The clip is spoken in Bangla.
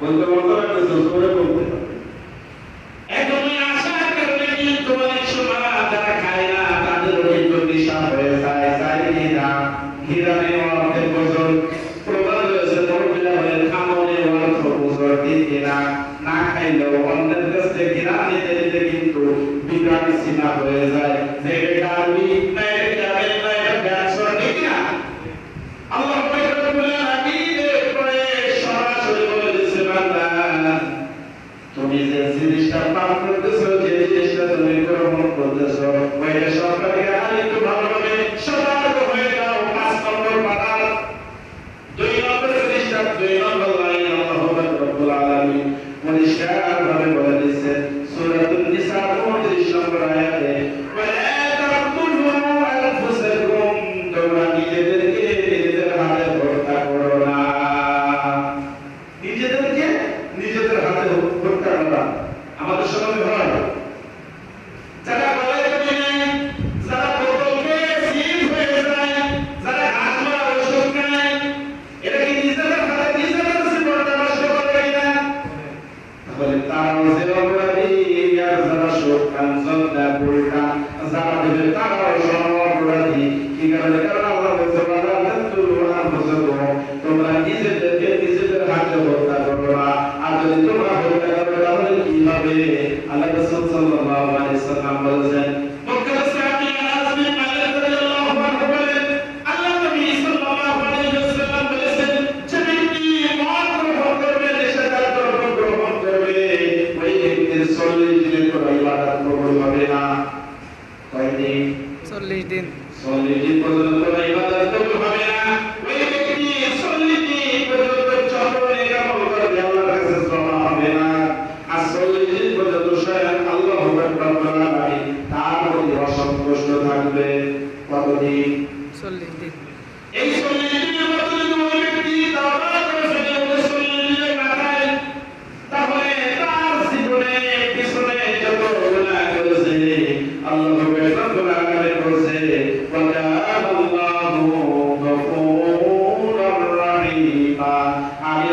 বলতে বলতে একটা জোর করে বলতে এখন আশার কারণে কিন্তু অনেক সময় যারা খায় না তাদের কিন্তু নেশা হয়ে যায় চাইনি না হিরানে অর্থের বছর প্রবাদ রয়েছে মরবিলা হয়ে খামনে অর্থ বছর দিতে না না খাইলেও অন্যের কাছ থেকে ঘিরা নিতে নিতে কিন্তু বিরাট সীমা হয়ে যায় যে এটা আমি না এটা আমি না এটা ব্যবসা ঠিক না আল্লাহ রাব্বুল আলামিন করে সরাসরি বলে দিয়েছে বান্দা তুমি যে জিনিসটা পাপ করতেছো যে জিনিসটা তুমি গ্রহণ করতেছো ওইটা সরকারি আর একটু ভালোভাবে সতর্ক হয়ে যাও 5 নম্বর পাতা 2 নম্বর জিনিসটা 2 নম্বর লাইন আল্লাহ রাব্বুল আলামিন পরিষ্কার ভাবে বলে দিয়েছে সূরাতুন নিসা 29 নম্বর আয়াতে ওয়ালা তাকুলু আনফুসাকুম তোমরা নিজেদেরকে নিজেদের হাতে হত্যা করো না নিজেদেরকে নিজেদের হাতে হত্যা করা আমাদের সমাজে হয় যারা বলে তুমি নাই যারা বোতলকে সিল হয়ে যায় যারা ঘাস মারা ওষুধ খায় এটা কি নিজেদের হাতে নিজেদের জীবনটা নষ্ট করে না তাহলে তারাও যে অপরাধী আর যারা শোকান জন্দা বুলটা যারা দেবে তারাও সব অপরাধী কি কারণে কারণ আল্লাহ বলছে বাবা তোমরা নিজেদেরকে নিজেদের হাতে হত্যা করো না আর যদি তোমরা হত্যা করো তাহলে কি হবে আল্লাহ রাসূল সাল্লাল্লাহু আলাইহি ওয়াসাল্লাম বলেছেন মক্কার সাহাবী আনাস বিন মালিক রাদিয়াল্লাহু আনহু বলেন আল্লাহ নবী সাল্লাল্লাহু আলাইহি ওয়াসাল্লাম বলেছেন যে ব্যক্তি মদ গ্রহণ করবে নেশাদার দ্রব্য গ্রহণ করবে ওই ব্যক্তির 40 দিনের কোনো ইবাদত কবুল হবে না কয়দিন 40 দিন 40 দিন পর্যন্ত কোনো ইবাদত কবুল হবে না ওই ব্যক্তি 40 দিন পর্যন্ত চরণে আমল করবে আল্লাহর কাছে জমা হবে না আর 40 দিন পর্যন্ত স্বয়ং আল্লাহ রাব্বুল আলামিন তার প্রতি অসন্তুষ্ট থাকবে কতদিন 40 দিন এই 40 দিনের মধ্যে যদি ওই ব্যক্তি তওবা করে ফেলে 40 দিনের মাথায় তাহলে তার জীবনে পিছনে যত গুনাহ করেছে আল্লাহ রাব্বুল আলামিন বলেছে ওয়া কানা আল্লাহু গফুরুর রাহিমা আমি